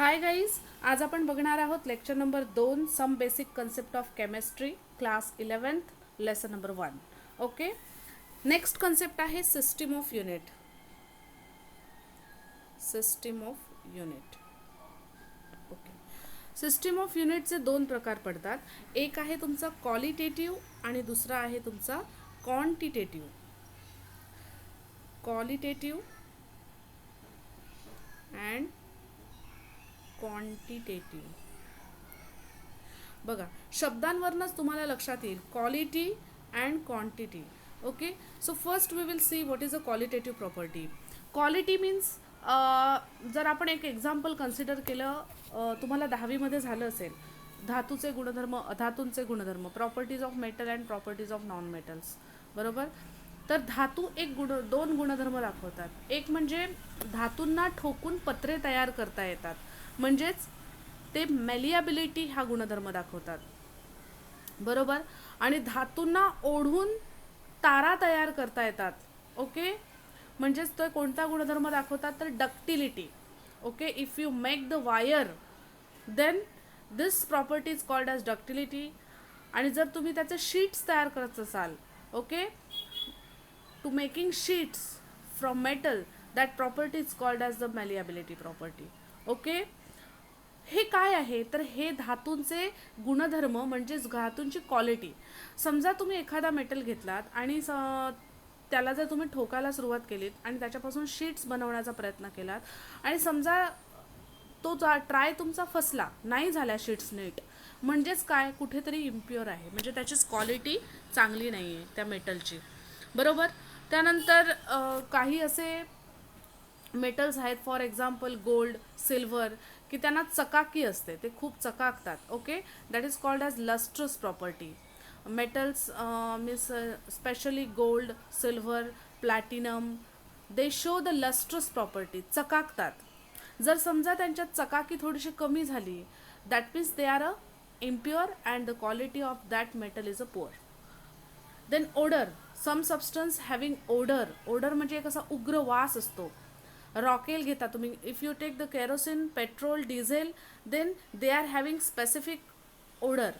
Hi guys, आज आपण बघणार आहोत lecture number 2 some basic concept of chemistry class 11th lesson number 1. Okay, next concept आहे system of unit. System of unit. Okay, system of युनिटचे दोन प्रकार पडतात. एक आहे तुमचा क्वालिटेटिव्ह आणि दुसरा आहे तुमचा क्वांटिटेटिव्ह. Qualitative and quantitative. बघा, शब्दांवरनच तुम्हाला लक्षात येईल quality and quantity. Okay, so first we will see what is a qualitative property. Quality means जर आपण एक एक्झाम्पल कन्सिडर केलं, तुम्हाला 10वीमध्ये झालं असेल धातूचे गुणधर्म, अधातूंचे गुणधर्म, properties of metal and properties of non metals. बरोबर. तर धातू दोन गुणधर्म दाखवतात. एक म्हणजे धातूंना ठोकून पत्रे तयार करता येतात, म्हणजेच ते मेलिएबिलिटी हा गुणधर्म दाखवतात. बरोबर. आणि धातूंना ओढून तारा तयार करता येतात. ओके, म्हणजेच तो कोणता गुणधर्म दाखवतात तर ductility. Okay, if you make the wire then this property is called as ductility. आणि जर तुम्ही त्याचे शीट्स तयार करत असाल, okay, to making sheets from metal, that property is called as the malleability property. Okay, हे काय आहे तर हे धातूंचे गुणधर्म म्हणजेच धातूंची क्वालिटी. समजा तुम्ही एखादा मेटल घेतलात आणि त्याला जर तुम्ही ठोकायला सुरुवात केलीत आणि त्याच्यापासून शीट्स बनवण्याचा प्रयत्न केलात आणि समजा तो ट्राय तुमचा फसला, नाही झाल्या शीट्स नीट, म्हणजेच काय, कुठेतरी इम्प्युअर आहे, म्हणजे त्याचीच क्वालिटी चांगली नाही आहे त्या मेटलची. बरोबर. त्यानंतर काही असे मेटल्स आहेत, फॉर एक्झाम्पल गोल्ड, सिल्वर, की त्यांना चकाकी असते, ते खूप चकाकतात. Okay, that is called as lustrous property. Metals means specially gold, silver, platinum, they show the lustrous property, चकाकतात. जर समजा त्यांच्यात चकाकी थोडीशी कमी झाली, that means they are a impure and the quality of that metal is a poor. Then odour, some substance having odour. Odour म्हणजे एक असा उग्र वास असतो. रॉकेल घेता तुम्ही, if you take the kerosene, petrol, diesel, then they are having specific odour.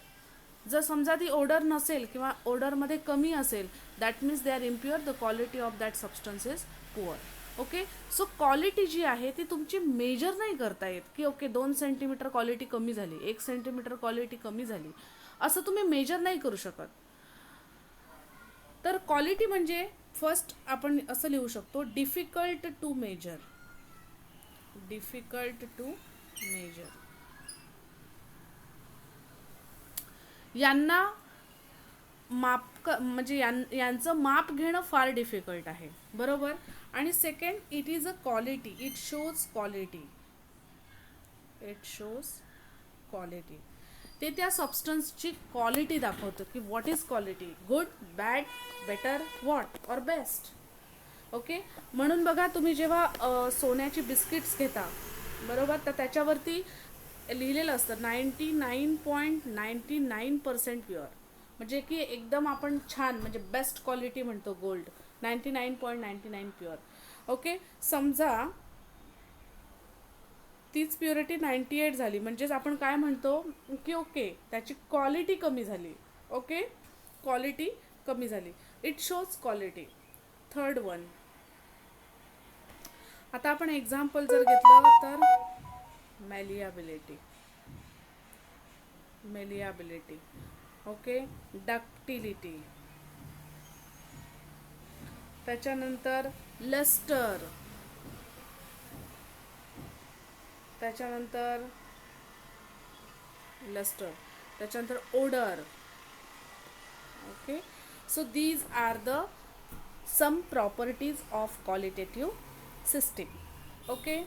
जर समजा ती ओडर नसेल किंवा ओडरमध्ये कमी असेल, that means they are impure, the quality of that substance is poor. Okay, so quality जी आहे ती तुमची मेजर नाही करता येत, की ओके 2 सेंटीमीटर क्वालिटी कमी झाली, 1 सेंटीमीटर क्वालिटी कमी झाली, असं तुम्ही मेजर नाही करू शकत. तर क्वालिटी म्हणजे फर्स्ट आपण असं लिहू शकतो, difficult to measure. Difficult to measure. यांना म्हणजे यांचं माप घेणं फार डिफिकल्ट आहे. बरोबर. आणि second, it is a quality, it shows quality. It shows quality. ते त्या सबस्टन्सची क्वालिटी दाखवतं की what is quality, good, bad, better, what or best. Okay, म्हणून बघा, तुम्ही जेव्हा सोन्याची बिस्किट्स घेता, बरोबर, तर त्याच्यावरती लिहिलेलं असतं 99.99% प्युअर, म्हणजे की एकदम आपण छान, म्हणजे बेस्ट क्वालिटी म्हणतो गोल्ड, 99.99 प्युअर. ओके, समजा तीच प्युरिटी 98 झाली, म्हणजेच आपण काय म्हणतो की ओके त्याची क्वालिटी कमी झाली. ओके, क्वालिटी कमी झाली, it shows quality. Third one, आता आपण एक्झाम्पल जर घेतलं तर मेलिएबिलिटी. मेलिएबिलिटी. ओके, डक्टिलिटी, त्याच्यानंतर लस्टर, त्याच्यानंतर लस्टर, त्याच्यानंतर odour. Okay, so these are the some properties of qualitative system. Okay,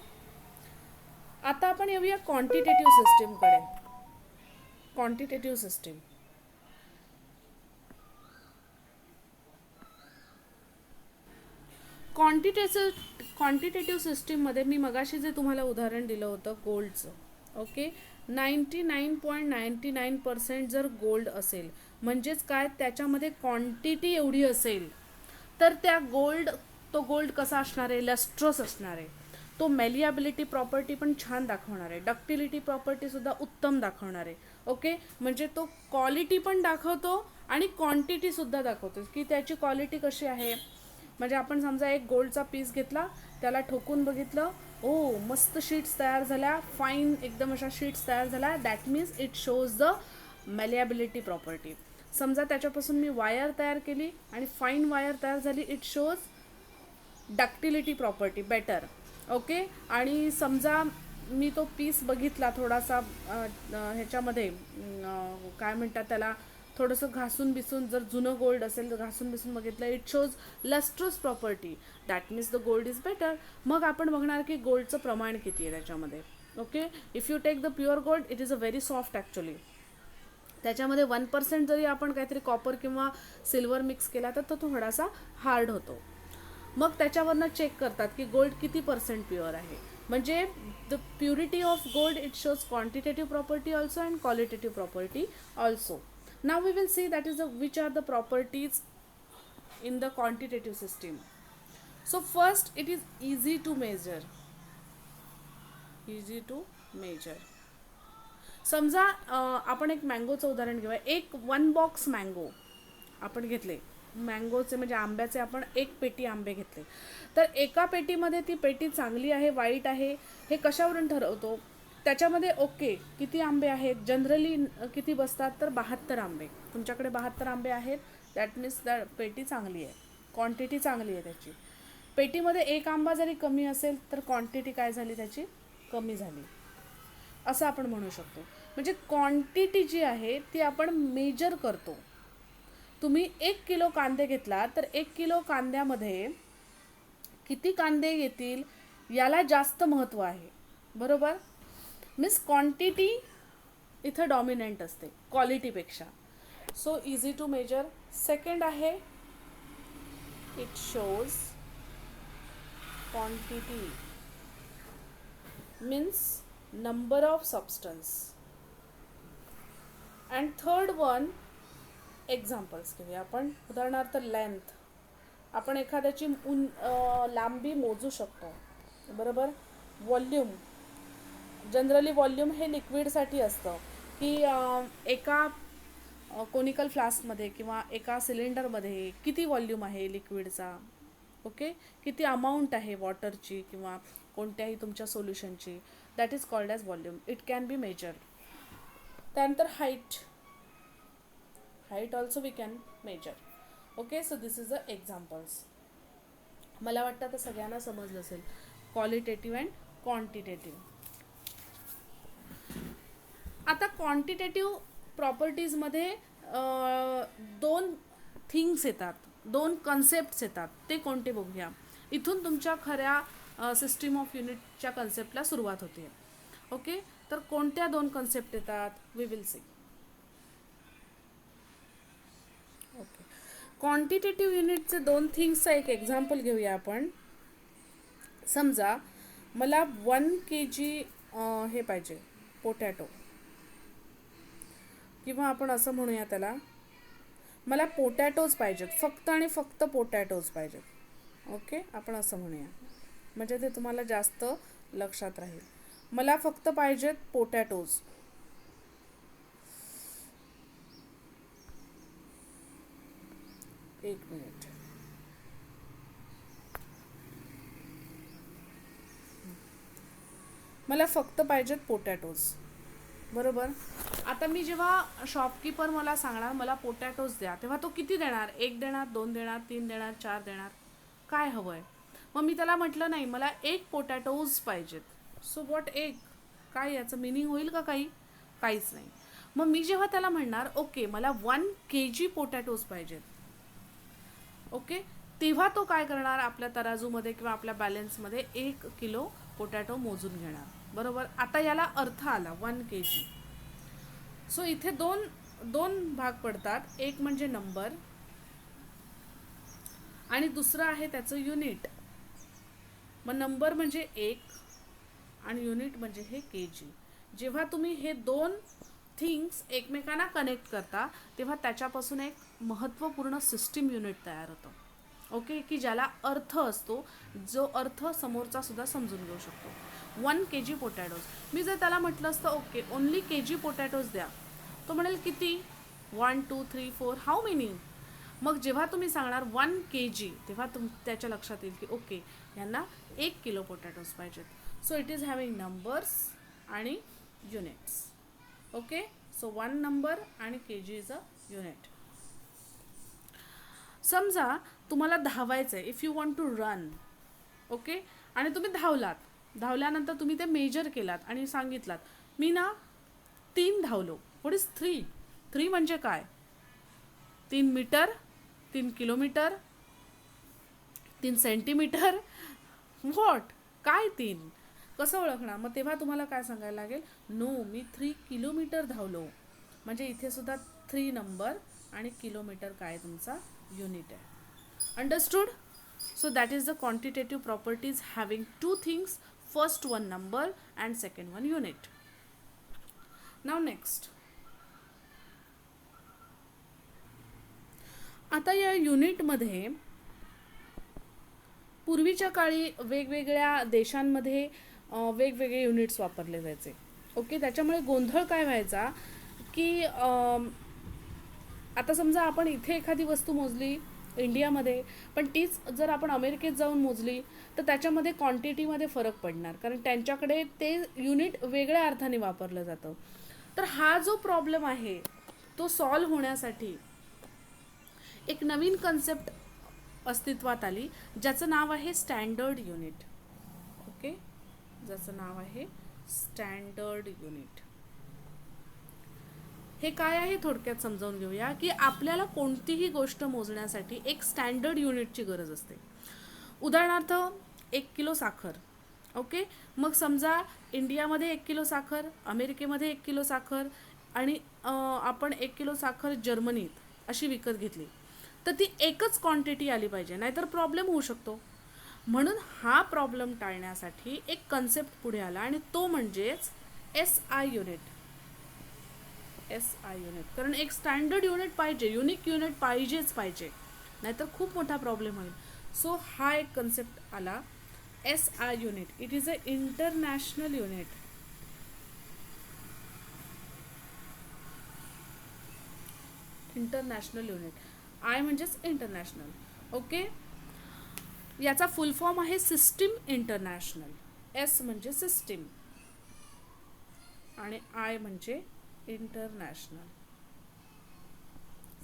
आता आपण येऊया क्वांटिटेटिव्ह सिस्टीमकडे. Quantitative system. क्वांटिटेटिव्ह सिस्टीममध्ये मी मगाशी जे तुम्हाला उदाहरण दिलं होतं गोल्डचं, ओके, 99.99% जर गोल्ड असेल, म्हणजेच काय, त्याच्यामध्ये क्वांटिटी एवढी असेल, तर तो गोल्ड कसा असणार आहे, लस्ट्रस असणार आहे. तो मेलिएबिलिटी प्रॉपर्टी पण छान दाखवणार आहे, डक्टिलिटी प्रॉपर्टीसुद्धा उत्तम दाखवणार आहे. ओके, म्हणजे तो क्वालिटी पण दाखवतो आणि क्वांटिटीसुद्धा दाखवतो की त्याची क्वालिटी कशी आहे. म्हणजे आपण समजा एक गोल्डचा पीस घेतला, त्याला ठोकून बघितलं, ओ मस्त शीट्स तयार झाल्या, फाईन एकदम अशा शीट्स तयार झाल्या, that means it shows the malleability property. समजा त्याच्यापासून मी वायर तयार केली आणि फाईन वायर तयार झाली, it shows ductility property better. Okay, आणि समजा मी तो पीस बघितला थोडासा ह्याच्यामध्ये काय म्हणतात त्याला, थोडंसं घासून बिसून, जर जुनं गोल्ड असेल तर घासून बिसून बघितलं, it shows lustrous property, that means the gold is better. मग आपण बघणार की गोल्डचं प्रमाण किती आहे त्याच्यामध्ये. Okay, if you take the pure gold, it is a very soft actually. त्याच्यामध्ये 1% जरी आपण काहीतरी कॉपर किंवा सिल्वर मिक्स केला तर तो थोडासा हार्ड होतो. मग त्याच्यावरनं चेक करतात की गोल्ड किती पर्सेंट प्युअर आहे. म्हणजे the purity of gold it shows quantitative property also and qualitative property also. Now we will see that is which are the properties in the quantitative system. So first it is easy to measure. Easy to measure. समजा आपण एक मँगोचं उदाहरण घेऊया. एक 1 box mango आपण घेतले, मँगोचे म्हणजे आंब्याचे आपण 1 पेटी आंबे घेतले, तर एका पेटीमध्ये ती पेटी चांगली आहे वाईट आहे हे कशावरून ठरवतो. त्याच्यामध्ये ओके किती आंबे आहेत, जनरली किती बसतात तर 72 आंबे. तुमच्याकडे 72 आंबे आहेत, दॅट मीन्स द पेटी चांगली आहे, क्वांटिटी चांगली आहे त्याची. पेटीमध्ये 1 आंबा जरी कमी असेल तर क्वांटिटी काय झाली त्याची, कमी झाली, असं आपण म्हणू शकतो. म्हणजे क्वांटिटी जी आहे ती आपण मेजर करतो. तुम्ही 1 किलो कांदे घेतला तर 1 किलो कांद्यामध्ये किती कांदे येतील याला जास्त महत्त्व आहे, बरोबर. मीन्स क्वांटिटी इथं डॉमिनंट असते क्वालिटीपेक्षा. So easy to measure. Second आहे it shows quantity means number of substance. And third one examples घेऊया आपण. उदाहरणार्थ लेंथ, आपण एखाद्याची लांबी मोजू शकतो, बरोबर. वॉल्यूम, जनरली वॉल्यूम हे लिक्विडसाठी असतं की एका कोनिकल फ्लास्कमध्ये किंवा एका सिलेंडरमध्ये किती वॉल्यूम आहे लिक्विडचा. ओके, किती अमाऊंट आहे वॉटरची किंवा कोणत्याही तुमच्या सोल्युशनची, that is called as volume. It can be measured. त्यानंतर height, height also we can measure. Okay, so this is the examples. मला वाटतं आता सगळ्यांना समजलं असेल क्वालिटेटिव्ह अँड क्वांटिटेटिव्ह. आता क्वांटिटेटिव्ह प्रॉपर्टीजमध्ये 2 थिंग्स येतात, 2 कन्सेप्ट्स येतात. ते कोणते बघूया. इथून तुमच्या खऱ्या सिस्टीम ऑफ युनिटच्या कन्सेप्टला सुरुवात होते. ओके, तर कोणत्या 2 कन्सेप्ट येतात we will see. Okay, quantitative युनिटचे 2 थिंग्सचा एक एक्झाम्पल घेऊया आपण. समजा मला 1 kg हे पाहिजे पोटॅटो, किंवा आपण असं म्हणूया त्याला, मला पोटॅटोज पाहिजेत, फक्त आणि फक्त पोटॅटोज पाहिजेत. ओके, आपण असं म्हणूया म्हणजे ते तुम्हाला जास्त लक्षात राहील. मला फक्त पाहिजेत पोटॅटोज. एक मिनिट. मला फक्त पाहिजेत पोटॅटोज, बरोबर. आता मी जेव्हा शॉपकीपर मला सांगणार मला पोटॅटोज द्या, तेव्हा तो किती देणार, 1 देणार, 2 देणार, 3 देणार, 4 देणार, काय हवं आहे. मग मी त्याला म्हटलं नाही मला 1 पोटॅटोज पाहिजेत. सो वॉट 1, काय याचं मिनिंग होईल का काही, काहीच नाही. मग मी जेव्हा त्याला म्हणणार ओके मला 1 kg पोटॅटोज पाहिजेत, ओके, तेव्हा तो काय करणार, आपल्या तराजूमध्ये किंवा आपल्या बॅलन्समध्ये 1 किलो पोटॅटो मोजून घेणार, बरोबर. आता याला अर्थ आला 1 kg. सो इथे दोन भाग पडतात. एक म्हणजे नंबर आणि दुसरं आहे त्याचं युनिट. मग नंबर म्हणजे 1 आणि युनिट म्हणजे हे kg. जेव्हा तुम्ही हे 2 थिंग्स एकमेकांना कनेक्ट करता तेव्हा त्याच्यापासून एक महत्त्वपूर्ण सिस्टीम युनिट तयार होतं. ओके, की ज्याला अर्थ असतो, जो अर्थ समोरचा सुद्धा समजून घेऊ शकतो. 1 kg पोटॅटोज. मी जर त्याला म्हटलं असतं ओके ओनली kg पोटॅटोज द्या, तो म्हणेल किती, 1 2 3 4 हाऊ मेनी. मग जेव्हा तुम्ही सांगणार 1 kg तेव्हा त्याच्या लक्षात येईल की ओके यांना 1 किलो पोटॅटोज पाहिजेत. So it is having numbers आणि युनिट्स. ओके, सो 1 नंबर आणि kg इज अ युनिट. समजा तुम्हाला धावायचं आहे, if you want to run, okay, आणि तुम्ही धावल्यानंतर तुम्ही ते मेजर केलात आणि सांगितलात मी ना 3 धावलो. What is 3? 3 म्हणजे काय? 3 मीटर, 3 किलोमीटर, 3 सेंटीमीटर, व्हॉट? काय 3? कसं ओळखणार? मग तेव्हा तुम्हाला काय सांगायला लागेल, नो मी 3 किलोमीटर धावलो. म्हणजे इथे सुद्धा 3 नंबर आणि किलोमीटर काय तुमचा युनिट आहे. Understood? So that is the quantitative properties having two things, first one number and second one unit. Now next, आता या युनिटमध्ये पूर्वीच्या काळी वेगवेगळ्या देशांमध्ये वेगवेगळे युनिट्स वापरले जायचे. ओके, त्याच्यामुळे गोंधळ काय व्हायचा की आता समजा आपण इथे एखादी वस्तू मोजली इंडियामध्ये, पण तीच जर आपण अमेरिकेत जाऊन मोजली तर त्याच्यामध्ये क्वांटिटीमध्ये फरक पडणार, कारण त्यांच्याकडे ते युनिट वेगळ्या अर्थाने वापरलं जातं. तर हा जो प्रॉब्लेम आहे तो सॉल्व्ह होण्यासाठी एक नवीन कन्सेप्ट अस्तित्वात आली, ज्याचं नाव आहे स्टँडर्ड युनिट. ओके, ज्याचं नाव आहे स्टँडर्ड युनिट. हे काय आहे थोडक्यात समजावून घेऊया, की आपल्याला कोणतीही गोष्ट मोजण्यासाठी एक स्टँडर्ड युनिटची गरज असते. उदाहरणार्थ 1 किलो साखर. ओके, मग समजा इंडियामध्ये 1 किलो साखर, अमेरिकेमध्ये 1 किलो साखर आणि आपण 1 किलो साखर जर्मनीत अशी विकत घेतली, तर ती एकच क्वांटिटी आली पाहिजे, नाहीतर प्रॉब्लेम होऊ शकतो. म्हणून हा प्रॉब्लेम टाळण्यासाठी एक कन्सेप्ट पुढे आला आणि तो म्हणजेच SI युनिट. SI युनिट, कारण एक स्टँडर्ड युनिट पाहिजे, युनिक युनिट पाहिजेच पाहिजे, नाहीतर खूप मोठा प्रॉब्लेम होईल. सो हा एक कन्सेप्ट आला SI unit. It is a international unit. International unit, I म्हणजेच इंटरनॅशनल. ओके, याचा फुल फॉर्म आहे सिस्टीम इंटरनॅशनल. S म्हणजे सिस्टीम आणि I म्हणजे इंटरनॅशनल.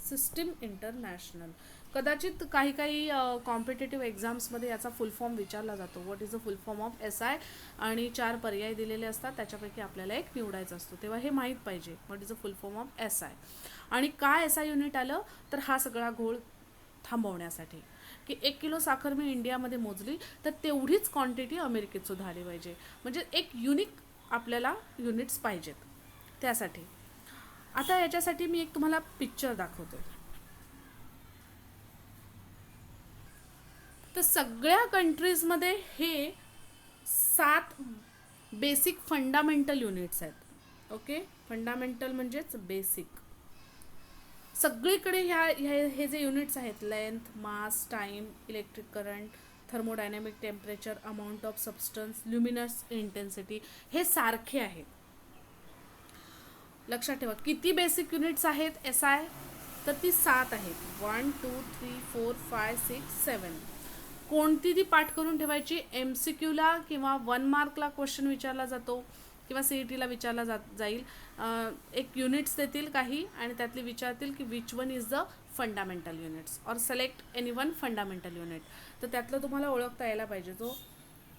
System international. कदाचित काही कॉम्पिटेटिव्ह एक्झाम्समध्ये याचा फुल फॉर्म विचारला जातो, what is the full form of SI, आणि 4 पर्याय दिलेले असतात, त्याच्यापैकी आपल्याला एक निवडायचा असतो. तेव्हा हे माहीत पाहिजे what is the full form of SI. आणि काय SI युनिट आलं तर हा सगळा घोळ थांबवण्यासाठी, की 1 किलो साखर मी इंडियामध्ये मोजली तर तेवढीच क्वांटिटी अमेरिकेत सुद्धा आली पाहिजे. म्हणजे एक युनिक आपल्याला युनिट्स पाहिजेत त्यासाठी. आता याच्यासाठी मी एक तुम्हाला पिक्चर दाखवते. तर सगळ्या कंट्रीजमध्ये हे 7 बेसिक फंडामेंटल युनिट्स आहेत. ओके, फंडामेंटल म्हणजेच बेसिक. सगळीकडे हे जे युनिट्स आहेत, length, mass, time, electric current, thermodynamic temperature, amount of substance, luminous intensity, हे सारखे आहेत. लक्षात ठेवा किती बेसिक युनिट्स आहेत SI, तर ती 7 आहेत. 1 2 3 4 5 6 7. कोणती ती पाठ करून ठेवायची. MCQला किंवा 1 मार्कला क्वेश्चन विचारला जातो किंवा CETला विचारला जाईल. एक युनिट्स देतील काही आणि त्यातली विचारतील की which one is the fundamental units और select any one fundamental unit. तर त्यातलं तुम्हाला ओळखता यायला पाहिजे. जो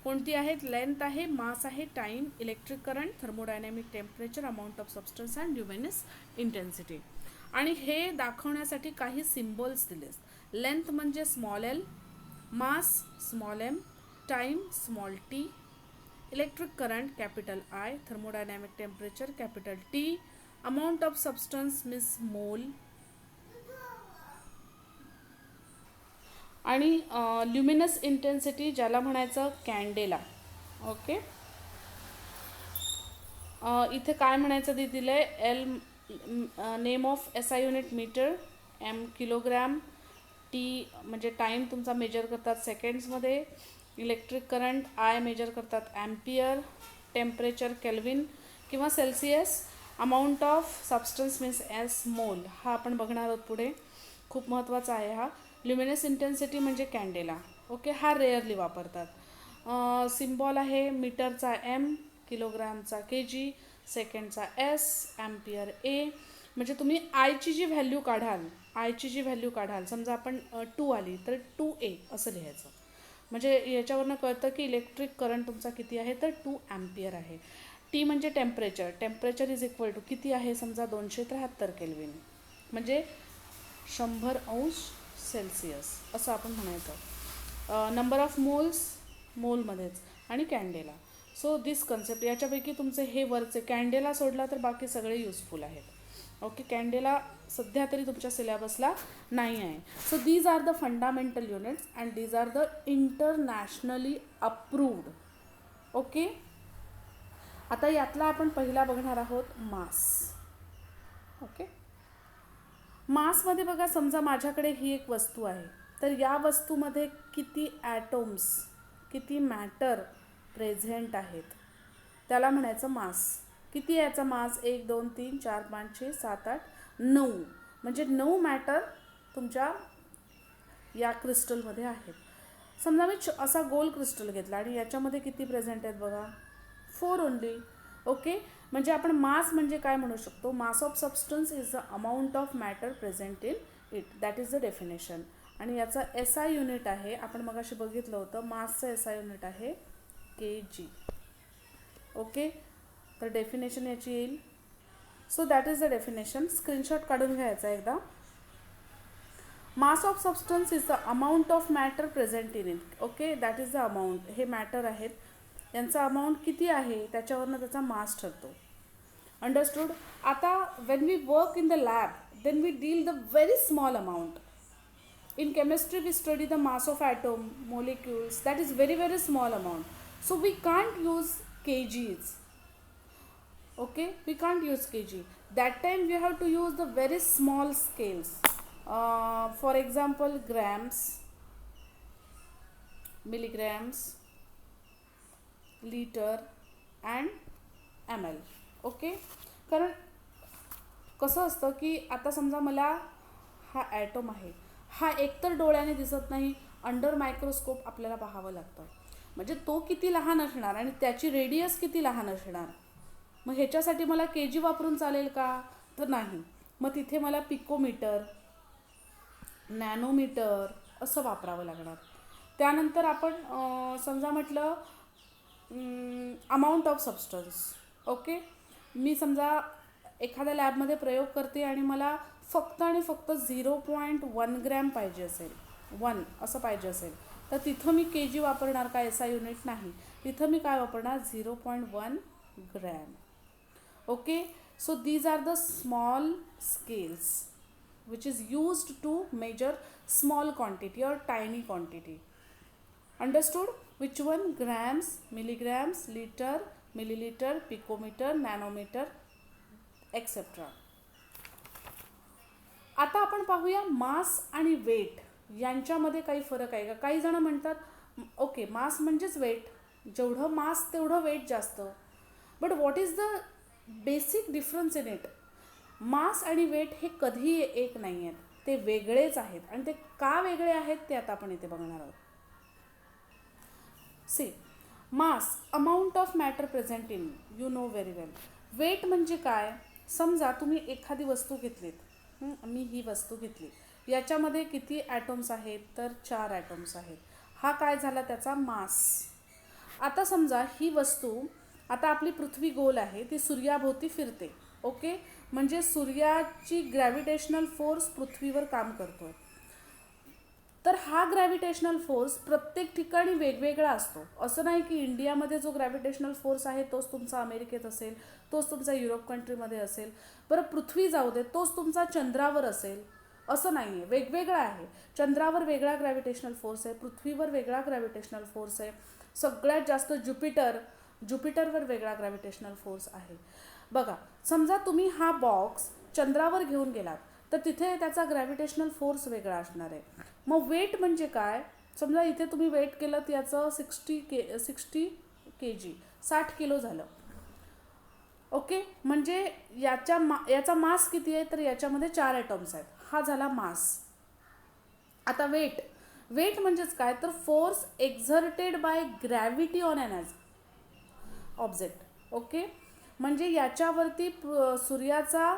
कोणती आहेत, लेंथ आहे, मास आहे, time, electric current, thermodynamic temperature, amount of substance and luminous intensity. आणि हे दाखवण्यासाठी काही सिम्बॉल्स दिलेत. लेंथ म्हणजे small l, mass small m, time small t, electric current capital I, thermodynamic temperature capital T, amount of substance means mole, आणि luminous intensity ज्याला म्हणायचं कॅन्डेला. Okay, इथे काय म्हणायचं ते दिलं आहे. Name of SI unit metre, M kilogram, T म्हणजे टाईम तुमचा मेजर करतात सेकंड्समध्ये, इलेक्ट्रिक करंट आय मेजर करतात ॲम्पियर, टेम्परेचर केल्विन किंवा Celsius, amount of substance means S mole, हा आपण बघणार आहोत पुढे, खूप महत्त्वाचा आहे हा. ल्युमिनस इंटेन्सिटी म्हणजे कॅन्डेला, ओके, हा रेअरली वापरतात. सिम्बॉल आहे मीटरचा एम, किलोग्रामचा के जी, सेकंडचा एस, ॲम्पियर ए. म्हणजे तुम्ही आयची जी व्हॅल्यू काढाल, समजा आपण 2 आली तर 2A असं लिहायचं. म्हणजे याच्यावरनं कळतं की इलेक्ट्रिक करंट तुमचा किती आहे, तर 2 ॲम्पियर आहे. टी म्हणजे टेम्परेचर इज इक्वल टू किती आहे, समजा 273 केल्विन, म्हणजे 100 अंश सेल्सिअस असं आपण म्हणायचं. नंबर ऑफ मोल्स मोलमध्येच, आणि कॅन्डेला. सो दिस कन्सेप्ट, याच्यापैकी तुमचे हे वरचे कॅन्डेला सोडला तर बाकी सगळे युजफुल आहेत. ओके, कॅन्डेला सध्या तरी तुमच्या सिलेबसला नाही आहे. So these are the fundamental units and these are the internationally approved. Okay, आता यातला आपण पहिला बघणार आहोत मास. ओके, मासमध्ये बघा, समजा माझ्याकडे ही एक वस्तू आहे, तर या वस्तूमध्ये किती ॲटोम्स, किती मॅटर प्रेझेंट आहेत, त्याला म्हणायचं मास. किती याचा मास, 1 2 3 4 5 6 7 8 9, म्हणजे 9 मॅटर तुमच्या या क्रिस्टलमध्ये आहेत. समजा मी असा गोल क्रिस्टल घेतला आणि याच्यामध्ये किती प्रेझेंट आहेत बघा, 4 ओनली. ओके, म्हणजे आपण मास म्हणजे काय म्हणू शकतो, मास of substance is the amount of matter present in it, that is the definition. आणि याचा SI युनिट आहे, आपण मगाशी बघितलं होतं, मासचं SI युनिट आहे kg. ओके, तर डेफिनेशन याची येईल. So that is the definition, screenshot काढून घ्यायचा एकदा. मास of substance is the amount of matter present in it. Okay, that is the amount, हे मॅटर आहेत, यांचा अमाऊंट किती आहे त्याच्यावरनं त्याचा मास ठरतो. अंडरस्टूड. आता when we work in the lab, then we deal the very small amount. In chemistry we study the mass of atom, molecules, that is very very small amount. So we can't use kgs. Okay, we can't use kg. That time we have to use the very small scales. For example, grams, milligrams, liter and ml. Okay, कारण कसं असतं की आता समजा मला हा item आहे, हा एकतर डोळ्याने दिसत नाही, अंडर मायक्रोस्कोप आपल्याला पाहावं लागतं, म्हणजे तो किती लहान असणार आणि त्याची रेडियस किती लहान असणार. मग ह्याच्यासाठी मला kg वापरून चालेल का, तर नाही. मग तिथे मला पिकोमीटर, नॅनोमीटर असं वापरावं लागणार. त्यानंतर आपण समजा म्हटलं अमाऊंट ऑफ सबस्टन्स. ओके, मी समजा एखाद्या लॅबमध्ये प्रयोग करते आणि मला फक्त आणि फक्त 0.1 ग्रॅम पाहिजे असेल, 1 असं पाहिजे असेल, तर तिथं मी kg वापरणार का, SI युनिट नाही, तिथं मी काय वापरणार, 0.1 gram. Okay, so these are the small scales which is used to measure small quantity or tiny quantity. Understood? Which one? Grams, milligrams, liter, milliliter, picometer, nanometer, etc. आता आपण पाहूया मास आणि वेट यांच्यामध्ये काही फरक आहे का. काही जण म्हणतात ओके मास म्हणजेच वेट, जेवढं मास तेवढं वेट जास्त. But what is the basic difference in it. Mass आणि वेट हे कधीही एक नाही आहेत, ते वेगळेच आहेत. आणि ते का वेगळे आहेत ते आता आपण इथे बघणार आहोत. See, mass amount of matter present in, you know very well. Weight म्हणजे काय, समजा तुम्ही एखादी वस्तू घेतलीत, मी ही वस्तू घेतली, याच्यामध्ये किती ॲटम्स आहेत, तर 4 ॲटम्स आहेत. हा काय झाला त्याचा मास. आता समजा ही वस्तू, आता आपली पृथ्वी गोल आहे, ती सूर्याभोवती फिरते. ओके, म्हणजे सूर्याची ग्रॅव्हिटेशनल फोर्स पृथ्वीवर काम करतो. तर हा ग्रॅव्हिटेशनल फोर्स प्रत्येक ठिकाणी वेगवेगळा असतो. असं नाही की इंडियामध्ये जो ग्रॅव्हिटेशनल फोर्स आहे तोच तुमचा अमेरिकेत असेल, तोच तुमचा युरोप कंट्रीमध्ये असेल, बरं पृथ्वी जाऊ दे तोच तुमचा चंद्रावर असेल, असं नाही आहे, वेगवेगळा आहे. चंद्रावर वेगळा ग्रॅव्हिटेशनल फोर्स आहे, पृथ्वीवर वेगळा ग्रॅव्हिटेशनल फोर्स आहे. सगळ्यात जास्त ज्युपिटरवर वेगळा ग्रॅव्हिटेशनल फोर्स आहे. बघा, समजा तुम्ही हा बॉक्स चंद्रावर घेऊन गेलात तर तिथे त्याचा ग्रॅव्हिटेशनल फोर्स वेगळा असणार आहे. मग वेट म्हणजे काय, समजा इथे तुम्ही वेट केलं तर याचं 60 के जी 60 किलो झालं. ओके, म्हणजे याचा मास किती आहे, तर याच्यामध्ये 4 ॲटॉम्स आहेत. हा झाला मास. आता वेट, वेट म्हणजेच काय, तर force exerted by gravity on an object. Okay, म्हणजे याच्यावरती सूर्याचा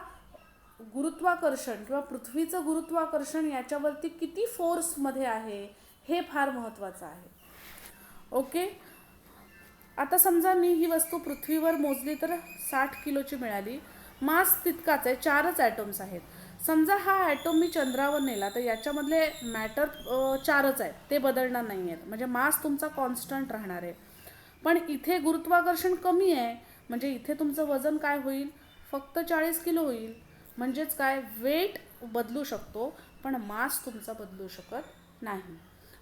गुरुत्वाकर्षण किंवा पृथ्वीचं गुरुत्वाकर्षण याच्यावरती किती फोर्समध्ये आहे हे फार महत्त्वाचं आहे. ओके, आता समजा मी ही वस्तू पृथ्वीवर मोजली तर 60 किलोची मिळाली. मास तितकाच आहे, 4च ॲटॉम्स आहेत. समजा हा ॲटॉम मी चंद्रावर नेला तर याच्यामधले मॅटर 4च आहेत, ते बदलणार नाही आहेत, म्हणजे मास तुमचा कॉन्स्टंट राहणार आहे. पण इथे गुरुत्वाकर्षण कमी आहे, म्हणजे इथे तुमचं वजन काय होईल, फक्त 40 किलो होईल. म्हणजेच काय, वेट बदलू शकतो पण मास तुमचा बदलू शकत नाही.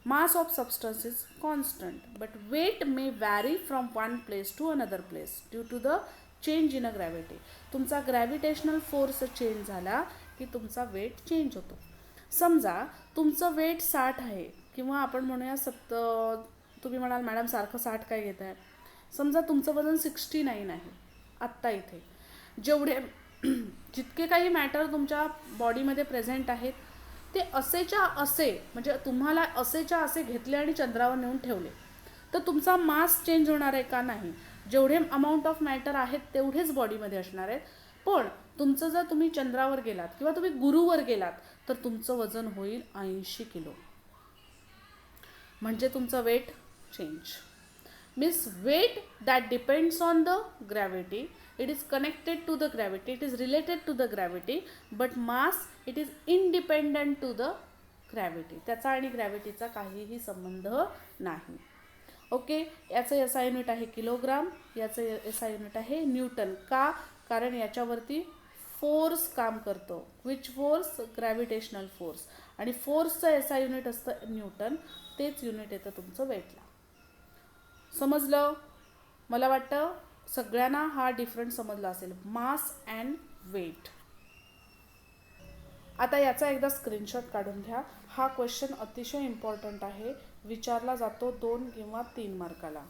Mass of substance is constant but weight may vary from one place to another place due to the change in a gravity. तुमचा ग्रॅव्हिटेशनल फोर्स चेंज झाला की तुमचा वेट चेंज होतो. समजा तुमचं वेट 60 आहे किंवा आपण म्हणूया तुम्ही म्हणाल मॅडम सारखं 60 काय घेत आहे. समजा तुमचं वजन 69 आहे आत्ता इथे. जेवढे जितके काही मॅटर तुमच्या बॉडीमध्ये प्रेझेंट आहेत ते असेच्या असे, म्हणजे तुम्हाला असेच्या असे घेतले आणि चंद्रावर नेऊन ठेवले तर तुमचा मास चेंज होणार आहे का, नाही. जेवढे अमाऊंट ऑफ मॅटर आहेत तेवढेच बॉडीमध्ये असणार आहेत. पण तुमचं जर तुम्ही चंद्रावर गेलात किंवा तुम्ही गुरुवर गेलात तर तुमचं वजन होईल 80 किलो, म्हणजे तुमचं weight change. Means weight that depends on the gravity, it is connected to the gravity, it is related to the gravity, but mass it is independent to the gravity. त्याचा आणि ग्रॅव्हिटीचा काहीही संबंध नाही. ओके, याचं SI unit आहे kilogram, याचं SI unit आहे Newton. का, कारण याच्यावरती फोर्स काम करतो. Which force, gravitational force. आणि फोर्सचं एसआय युनिट असतं न्यूटन, तेच युनिट येतं तुमचं वेटला. समजलं? मला वाटतं सगळ्यांना हा डिफरन्स समजला असेल, मास अँड वेट. आता याचा एकदा स्क्रीनशॉट काढून घ्या. हा क्वेश्चन अतिशय इम्पॉर्टंट आहे, विचारला जातो 2 किंवा 3 मार्काला.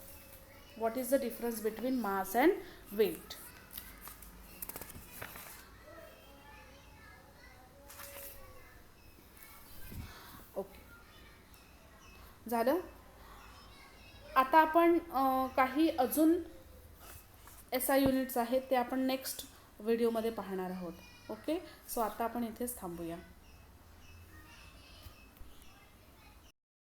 What is the difference between mass and weight. Okay, झालं. आता आपण काही अजून एसआय युनिट्स आहेत ते आपण नेक्स्ट व्हिडिओमध्ये पाहणार आहोत. ओके, सो आता आपण इथेच थांबूया.